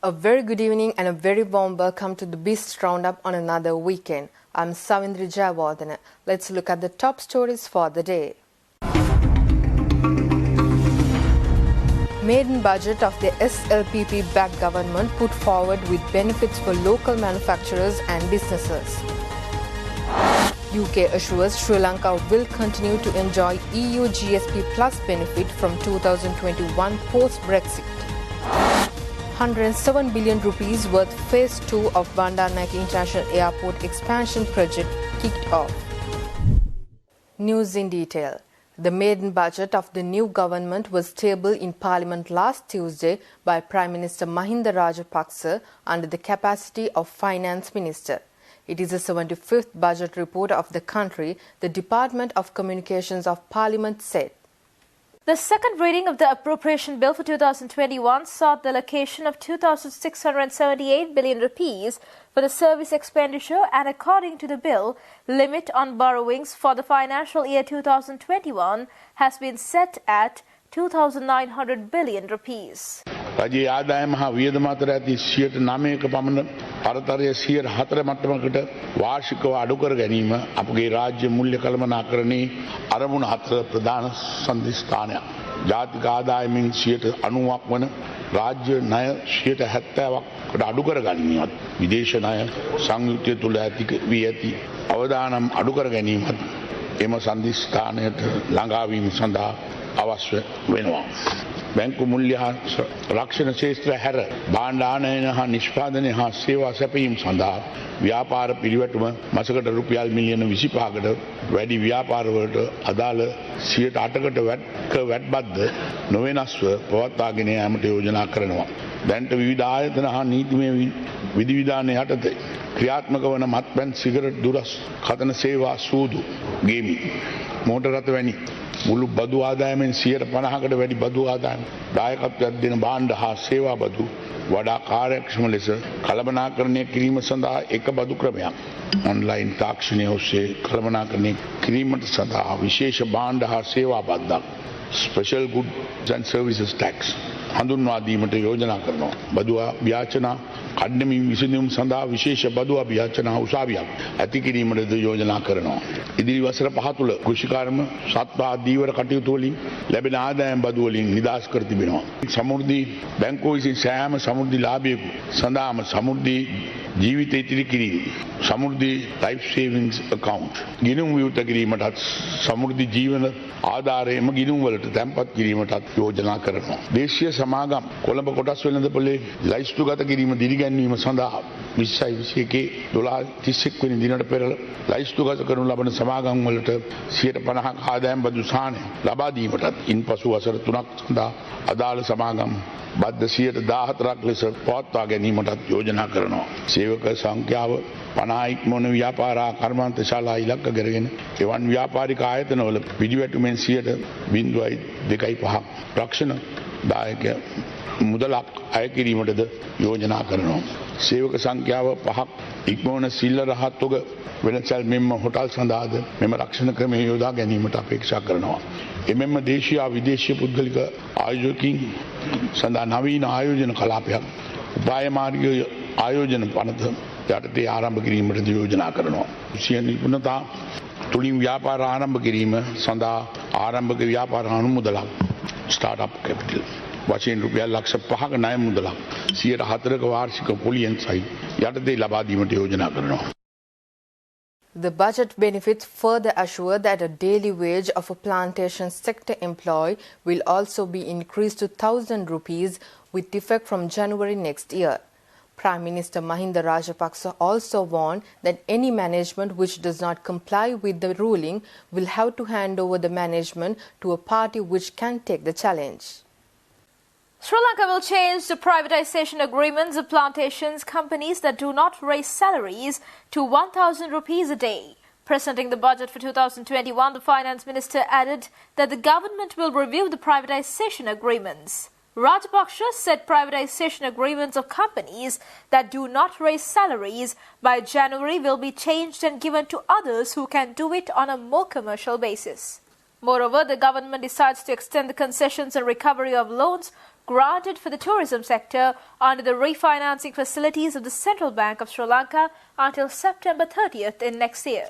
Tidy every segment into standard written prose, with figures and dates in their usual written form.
A very good evening and a very warm welcome to the Biz RoundUp on another weekend. I'm Savindri Jayawardena. Let's look at the top stories for the day. Maiden budget of the SLPP-backed government put forward with benefits for local manufacturers and businesses. UK assures Sri Lanka will continue to enjoy EU GSP Plus benefit from 2021 post-Brexit. 107 billion rupees worth Phase 2 of Bandaranaike International Airport expansion project kicked off. News in detail. The maiden budget of the new government was tabled in Parliament last Tuesday by Prime Minister Mahinda Rajapaksa under the capacity of Finance Minister. It is the 75th budget report of the country, the Department of Communications of Parliament said. The second reading of the Appropriation Bill for 2021 sought the allocation of 2,678 billion rupees for the service expenditure, and according to the bill, limit on borrowings for the financial year 2021 has been set at 2,900 billion rupees. රජයේ ආදායම හා වියදම අතර ඇති 9% පමණ පරතරය 4% මට්ටමකට වාර්ෂිකව අඩු කර ගැනීම අපගේ රාජ්‍ය මූල්‍ය කළමනාකරණයේ අරමුණ අතර ප්‍රධාන සම්දිස්ථානයක්. ජාතික ආදායමෙන් 90% වන රාජ්‍ය ණය 70%කට අඩු කර ගැනීමත් විදේශ ණය සංයුක්තය තුළ වී ඇති අවදානම් අඩු කර ගැනීමත් එම සම්දිස්ථානයට ළඟා වීම සඳහා අවශ්‍ය වෙනවා. බැංකු මුල්‍ය හා රක්ෂණ ක්ෂේත්‍ර හැර භාණ්ඩ ආනයන හා නිෂ්පාදනය හා සේවා සැපයීම සඳහා ව්‍යාපාර පිරිවැටුම මසකට රුපියල් මිලියන 25කට වැඩි ව්‍යාපාරවලට අදාළ 8%කට වැට් බද්ද නොවෙනස්ව පවත්වාගෙන යාමට යෝජනා කරනවා. දැනට විවිධ ආයතන හා නීතිමය විධිවිධාන යටතේ ක්‍රියාත්මක වන මත්පැන් සිගරට් දුරස් කතන සේවා සූදු ගේමි මෝටර රථ වැනි මුළු බදු ආදායමෙන් 50%කට වැඩි බදු ආදායම දායකත්වයක් දෙන භාණ්ඩ හා සේවා බදු වඩා කාර්යක්ෂම ලෙස කළමනාකරණය කිරීම සඳහා එක බදු ක්‍රමයක් ඔන්ලයින් තාක්ෂණය ඔස්සේ කළමනාකරණය කිරීමට සඳහා විශේෂ භාණ්ඩ හා සේවා බද්දක් special goods and services tax හඳුන්වා දීමට යෝජනා කරනවා. බදු ව්‍යාචනා කඩ්ඩමින් විසඳුම් සඳහා විශේෂ බදු අභ්‍යාචනා උසාවියක් ඇති කිරීමටද යෝජනා කරනවා. ඉදිරි වසර 5 තුළ කෘෂිකර්ම සත්ව ආදීවර කටයුතු වලින් ලැබෙන ආදායම් බදු වලින් නිදහස් කර තිබෙනවා. සමෘද්ධි බැංකුව විසින් සෑම සමෘද්ධි ලාභියෙකු සඳහාම සමෘද්ධි ජීවිත ඉතිරි කිරීම සමෘද්ධි ලයිෆ් සේවිංස් account ගිණුම් විවෘත කිරීමටත් සමෘද්ධි ජීවන ආධාරයේම ගිණුම් වලට තැන්පත් කිරීමටත් යෝජනා කරනවා. දේශීය සමාගම් කොළඹ කොටස් වෙළඳපොලේ ලයිස්තුගත කිරීම දිරිගැන්වීම සඳහා 2021 වෙනි දිනට පෙර ලයිස්තුගත කරනු ලබන සමාගම් වලට 50% ආදායම් බදු සහනය ලබා දීමටත් ඉන්පසු වසර 3ක් සඳහා අදාළ සමාගම් බද්ධ 14% ලෙස පවත්වා ගැනීමටත් යෝජනා කරනවා. සේවක සංඛ්‍යාව 50 ඉක්මවන ව්‍යාපාර කර්මාන්ත ශාලා ඉලක්ක කරගෙන එවන් ව්‍යාපාරික ආයතනවල පිළිවෙටුමෙන් 0.2.5 රක්ෂණ දායක මුදලක් අය කිරීමටද යෝජනා කරනවා. සේවක සංඛ්‍යාව 5ක් ඉක්මවන සිල්ලර හත්වක වෙනසල් මෙන්ම හොටල් සඳහාද මෙම රක්ෂණ ක්‍රමය යොදා ගැනීමට අපේක්ෂා කරනවා. එමෙන්ම දේශීය විදේශීය පුද්ගලික ආයෝජකින් සඳහා නවීන ආයෝජන කලාපයක් උපාය මාර්ගීය ආයෝජන පනත යටතේ ආරම්භ කිරීමට යෝජනා කරනවා. විශේෂ නිපුණතා තුලින් ව්‍යාපාර ආරම්භ කිරීම සඳහා ආරම්භක ව්‍යාපාර අනුමුදලක් ස්ටාර්ට්අප් කැපිටල් වශයෙන් රුපියල් ලක්ෂ 5ක ණය මුදලක් 4%ක වාර්ෂික පොලියෙන් සහිත යටතේ ලබා දීමට යෝජනා කරනවා. The budget benefits further assure that a daily wage of a plantation sector employee will also be increased to 1,000 rupees with effect from January next year. Prime Minister Mahinda Rajapaksa also warned that any management which does not comply with the ruling will have to hand over the management to a party which can take the challenge. Sri Lanka will change the privatization agreements of plantations companies that do not raise salaries to 1,000 rupees a day. Presenting the budget for 2021, the Finance Minister added that the government will review the privatization agreements. Rajapaksa said privatization agreements of companies that do not raise salaries by January will be changed and given to others who can do it on a more commercial basis. Moreover, the government decides to extend the concessions and recovery of loans granted for the tourism sector under the refinancing facilities of the Central Bank of Sri Lanka until September 30th in next year.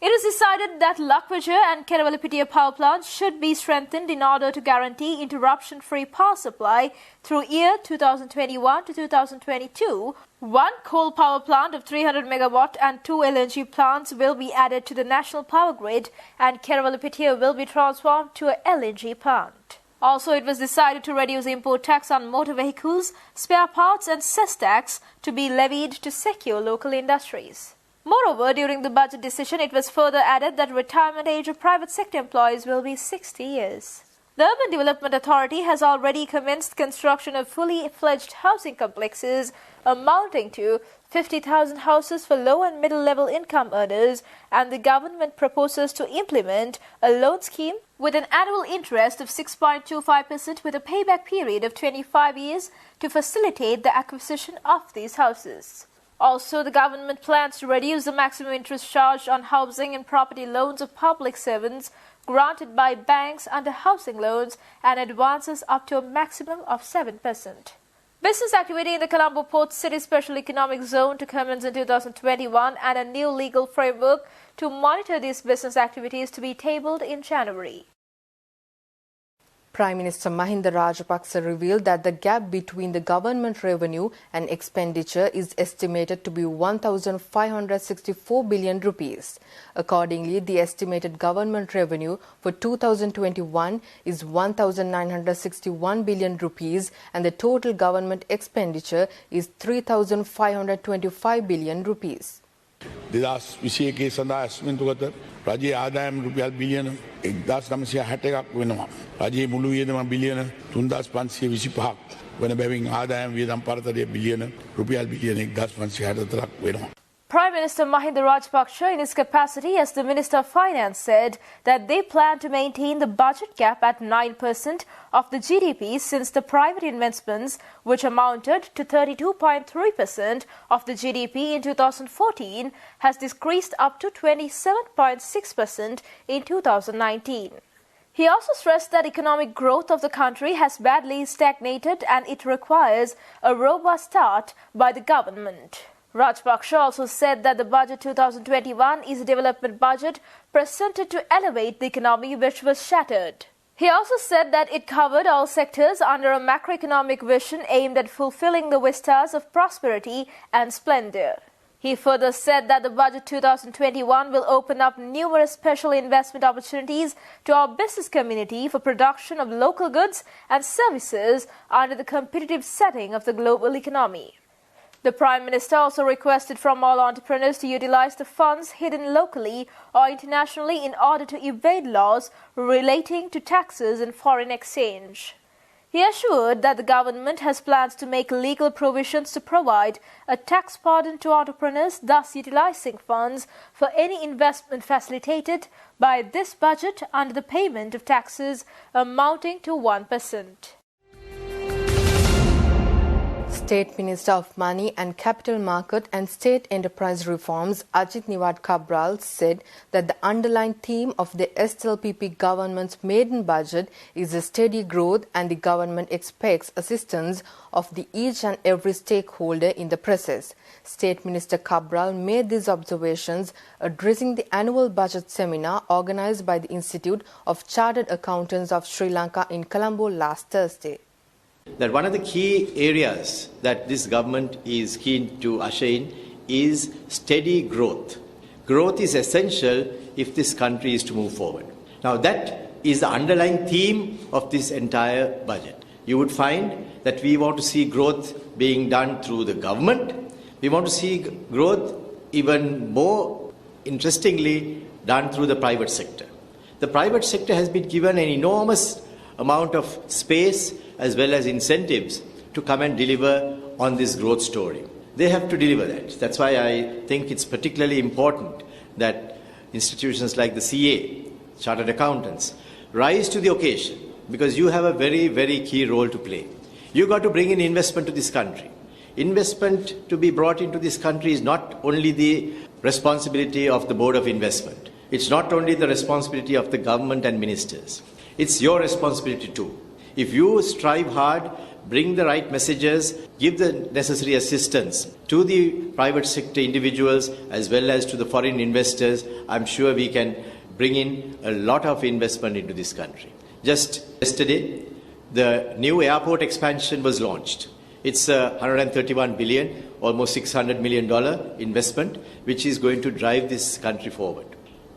It is decided that Lakwaja and Kerawalapitiya power plants should be strengthened in order to guarantee interruption-free power supply through year 2021 to 2022. One coal power plant of 300 megawatt and 2 LNG plants will be added to the national power grid, and Kerawalapitiya will be transformed to a LNG plant. Also, it was decided to reduce import tax on motor vehicles, spare parts and cess tax to be levied to secure local industries. Moreover, during the budget decision, it was further added that retirement age of private sector employees will be 60 years. The Urban Development Authority has already commenced construction of fully fledged housing complexes amounting to 50,000 houses for low and middle level income earners, and the government proposes to implement a loan scheme with an annual interest of 6.25% with a payback period of 25 years to facilitate the acquisition of these houses. Also, the government plans to reduce the maximum interest charged on housing and property loans of public servants granted by banks under housing loans and advances up to a maximum of 7%. Business activity in the Colombo Port City Special Economic Zone to commence in 2021 and a new legal framework to monitor these business activities to be tabled in January. Prime Minister Mahinda Rajapaksa revealed that the gap between the government revenue and expenditure is estimated to be 1,564 billion rupees. Accordingly, the estimated government revenue for 2021 is 1,961 billion rupees and the total government expenditure is 3,525 billion rupees. 2021 සඳහා ඇස්මින්තුගත රජයේ ආදායම් රුපියල් බිලියන 1961ක් වෙනවා. රජයේ මුළු වියදම බිලියන 3525ක් වන බැවින් ආදායම් වියදම් පරතරය බිලියන රුපියල් බිලියන 1564ක් වෙනවා. Prime Minister Mahinda Rajapaksa, in his capacity as the Minister of Finance, said that they plan to maintain the budget gap at 9% of the GDP since the private investments, which amounted to 32.3% of the GDP in 2014, has decreased up to 27.6% in 2019. He also stressed that economic growth of the country has badly stagnated and it requires a robust start by the government. Rajapaksa also said that the budget 2021 is a development budget presented to elevate the economy which was shattered. He also said that it covered all sectors under a macroeconomic vision aimed at fulfilling the vistas of prosperity and splendor. He further said that the budget 2021 will open up numerous special investment opportunities to our business community for production of local goods and services under the competitive setting of the global economy. The Prime Minister also requested from all entrepreneurs to utilize the funds hidden locally or internationally in order to evade laws relating to taxes and foreign exchange. He assured that the government has plans to make legal provisions to provide a tax pardon to entrepreneurs, thus utilizing funds for any investment facilitated by this budget under the payment of taxes amounting to 1%. State Minister of Money and Capital Market and State Enterprise Reforms Ajit Niwad Cabral said that the underlying theme of the SLPP government's maiden budget is a steady growth and the government expects assistance of each and every stakeholder in the process. State Minister Cabral made these observations addressing the annual budget seminar organized by the Institute of Chartered Accountants of Sri Lanka in Colombo last Thursday. That one of the key areas that this government is keen to usher in is steady growth. Growth is essential if this country is to move forward. Now that is the underlying theme of this entire budget. You would find that we want to see growth being done through the government. We want to see growth even more interestingly done through the private sector. The private sector has been given an enormous amount of space as well as incentives to come and deliver on this growth story. They have to deliver that. That's why I think it's particularly important that institutions like the CA, Chartered Accountants, rise to the occasion, because you have a very, very key role to play. You've got to bring in investment to this country. Investment to be brought into this country is not only the responsibility of the Board of Investment. It's not only the responsibility of the government and ministers. It's your responsibility too. If you strive hard, bring the right messages, give the necessary assistance to the private sector individuals as well as to the foreign investors, I'm sure we can bring in a lot of investment into this country. Just yesterday, the new airport expansion was launched. It's a 131 billion, almost $600 million investment, which is going to drive this country forward.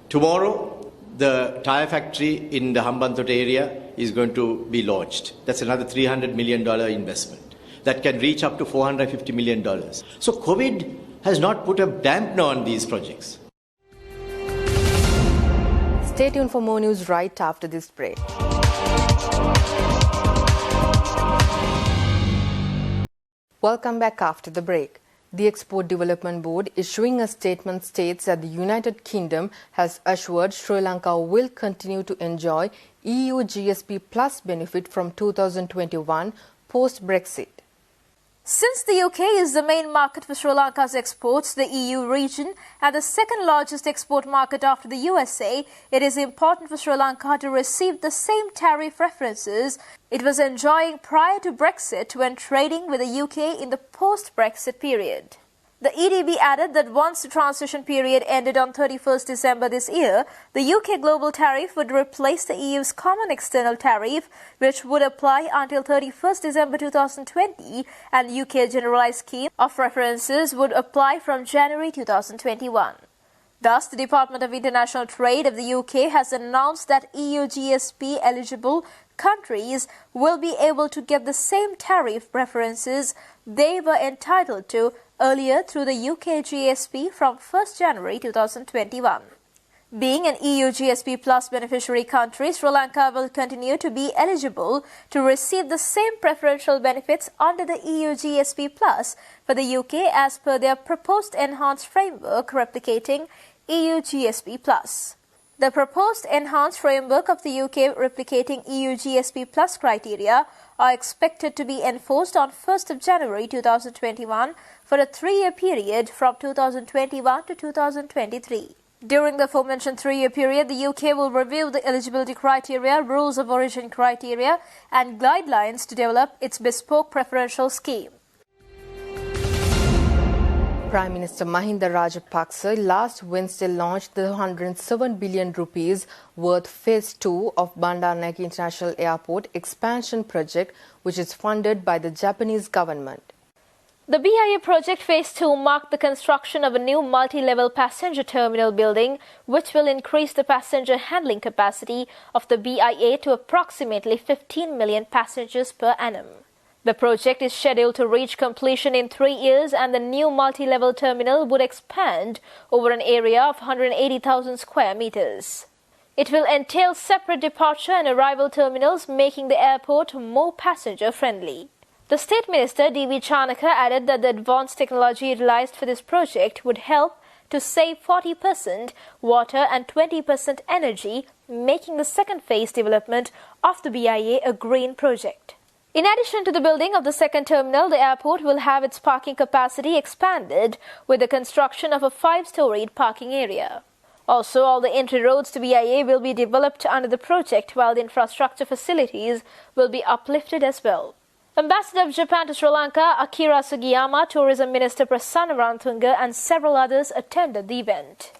Tomorrow, the tyre factory in the Hambantota area is going to be launched. That's another $300 million investment that can reach up to $450 million. So COVID has not put a dampener on these projects. Stay tuned for more news right after this break. Welcome back after the break. The Export Development Board issuing a statement states that the United Kingdom has assured Sri Lanka will continue to enjoy EU GSP Plus benefit from 2021 post-Brexit. Since the UK is the main market for Sri Lanka's exports, the EU region, and the second largest export market after the USA, it is important for Sri Lanka to receive the same tariff preferences it was enjoying prior to Brexit when trading with the UK in the post-Brexit period. The EDB added that once the transition period ended on 31st December this year, the UK global tariff would replace the EU's common external tariff, which would apply until 31st December 2020, and the UK generalised scheme of preferences would apply from January 2021. Thus, the Department of International Trade of the UK has announced that EU GSP eligible countries will be able to get the same tariff preferences they were entitled to earlier through the UK GSP from 1st January 2021. Being an EU GSP Plus beneficiary country, Sri Lanka will continue to be eligible to receive the same preferential benefits under the EU GSP Plus for the UK as per their proposed enhanced framework replicating EU GSP Plus. The proposed enhanced framework of the UK replicating EU GSP Plus criteria are expected to be enforced on 1st of January 2021 for a 3-year period from 2021 to 2023. During the aforementioned 3-year period, the UK will review the eligibility criteria, rules of origin criteria, and guidelines to develop its bespoke preferential scheme. Prime Minister Mahinda Rajapaksa last Wednesday launched the 107 billion rupees worth Phase 2 of Bandaranaike International Airport expansion project, which is funded by the Japanese government. The BIA project Phase 2 marked the construction of a new multi-level passenger terminal building, which will increase the passenger handling capacity of the BIA to approximately 15 million passengers per annum. The project is scheduled to reach completion in 3 years, and the new multi-level terminal would expand over an area of 180,000 square meters. It will entail separate departure and arrival terminals, making the airport more passenger-friendly. The State Minister D.V. Chanaka added that the advanced technology utilized for this project would help to save 40% water and 20% energy, making the second phase development of the BIA a green project. In addition to the building of the second terminal, the airport will have its parking capacity expanded with the construction of a 5-storied parking area. Also, all the entry roads to BIA will be developed under the project, while the infrastructure facilities will be uplifted as well. Ambassador of Japan to Sri Lanka, Akira Sugiyama, Tourism Minister Prasanna Rantunga, and several others attended the event.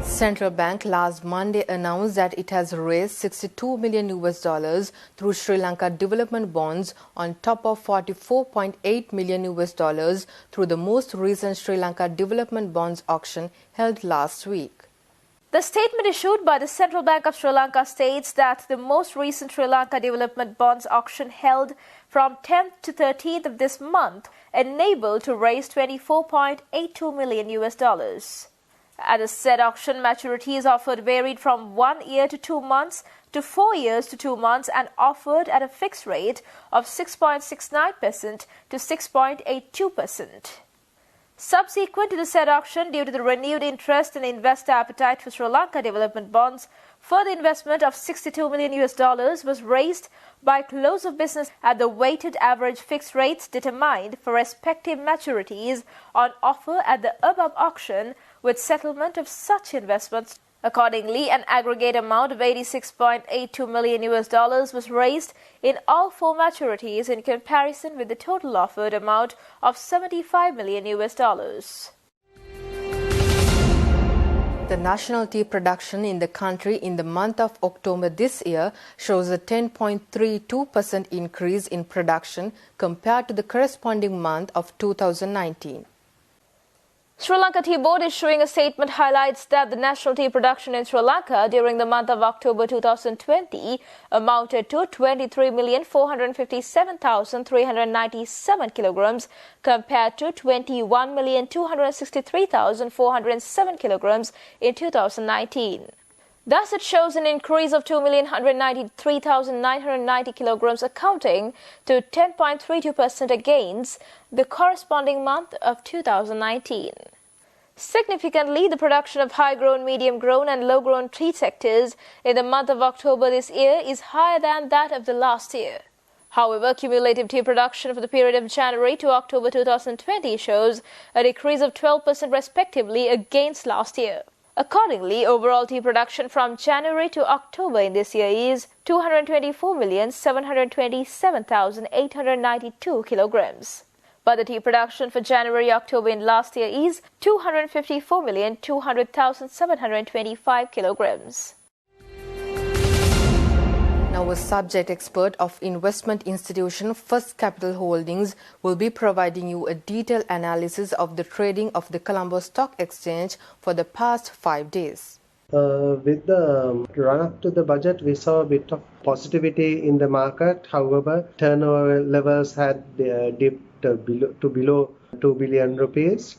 Central Bank last Monday announced that it has raised $62 million through Sri Lanka development bonds on top of $44.8 million through the most recent Sri Lanka development bonds auction held last week. The statement issued by the Central Bank of Sri Lanka states that the most recent Sri Lanka development bonds auction held from 10th to 13th of this month enabled to raise $24.82 million. At the said auction, maturities offered varied from 1 year to 2 months to 4 years to 2 months and offered at a fixed rate of 6.69% to 6.82%. Subsequent to the said auction, due to the renewed interest and investor appetite for Sri Lanka development bonds, further investment of $62 million was raised by close of business at the weighted average fixed rates determined for respective maturities on offer at the above auction, with settlement of such investments Accordingly, an aggregate amount of $86.82 million was raised in all four maturities in comparison with the total offered amount of $75 million. The national tea production in the country in the month of October this year shows a 10.32% increase in production compared to the corresponding month of 2019. Sri Lanka Tea Board issuing a statement highlights that the national tea production in Sri Lanka during the month of October 2020 amounted to 23,457,397 kilograms compared to 21,263,407 kilograms in 2019. Thus, it shows an increase of 2,193,990 kilograms, accounting to 10.32% against the corresponding month of 2019. Significantly, the production of high-grown, medium-grown and low-grown tea sectors in the month of October this year is higher than that of the last year. However, cumulative tea production for the period of January to October 2020 shows a decrease of 12% respectively against last year. Accordingly, overall tea production from January to October in this year is 224,727,892 kilograms. But the tea production for January-October in last year is 254,200,725 kilograms. Now, a subject expert of investment institution First Capital Holdings will be providing you a detailed analysis of the trading of the Colombo Stock Exchange for the past 5 days. With the run-up to the budget, we saw a bit of positivity in the market. However, turnover levels had dipped below 2 billion rupees.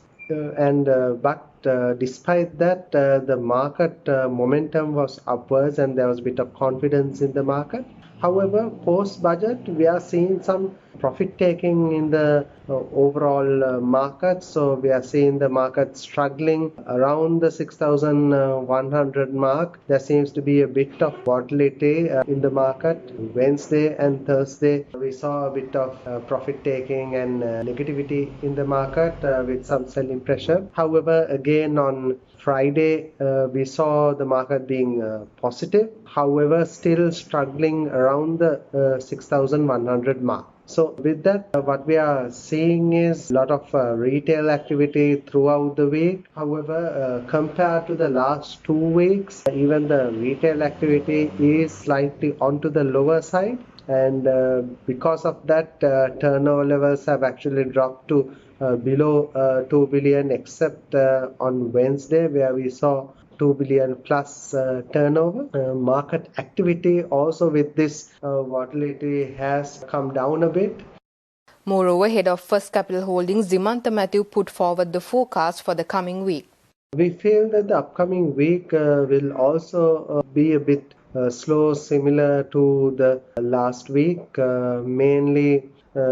Despite that, the market momentum was upwards and there was a bit of confidence in the market. However, post-budget, we are seeing some profit taking in the overall market. So we are seeing the market struggling around the 6,100 mark. There seems to be a bit of volatility in the market. Wednesday and Thursday, we saw a bit of profit taking and negativity in the market with some selling pressure. However, again on Friday, we saw the market being positive. However, still struggling around the 6,100 mark. So with that, what we are seeing is a lot of retail activity throughout the week. However, compared to the last 2 weeks, even the retail activity is slightly onto the lower side. And because of that, turnover levels have actually dropped to below 2 billion, except on Wednesday where we saw 2 billion plus turnover. Market activity also with this volatility has come down a bit. Moreover, head of First Capital Holdings, Dimantha Matthew, put forward the forecast for the coming week. We feel that the upcoming week will also be a bit slow, similar to the last week, mainly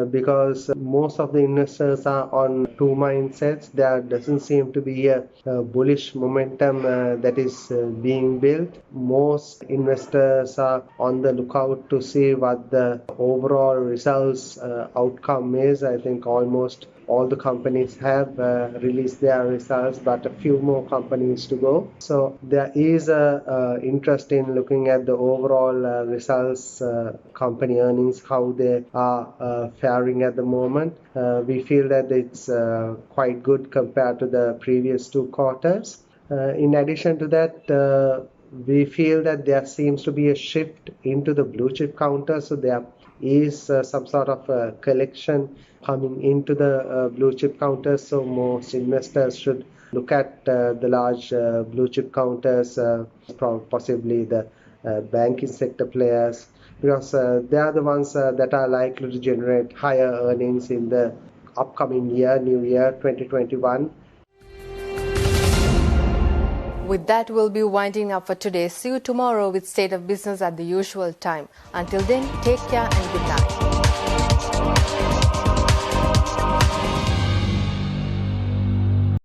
because most of the investors are on two mindsets. There doesn't seem to be a bullish momentum that is being built. Most investors are on the lookout to see what the overall results outcome is. I think almost all the companies have released their results, but a few more companies to go. So there is a interest in looking at the overall results, company earnings, how they are faring at the moment. We feel that it's quite good compared to the previous 2 quarters. In addition to that, we feel that there seems to be a shift into the blue chip counter. So there is some sort of collection coming into the blue chip counters. So most investors should look at the large blue chip counters, possibly the banking sector players, because they are the ones that are likely to generate higher earnings in the upcoming year, new year 2021. With that, we'll be winding up for today. See you tomorrow with State of Business at the usual time. Until then, take care and good night.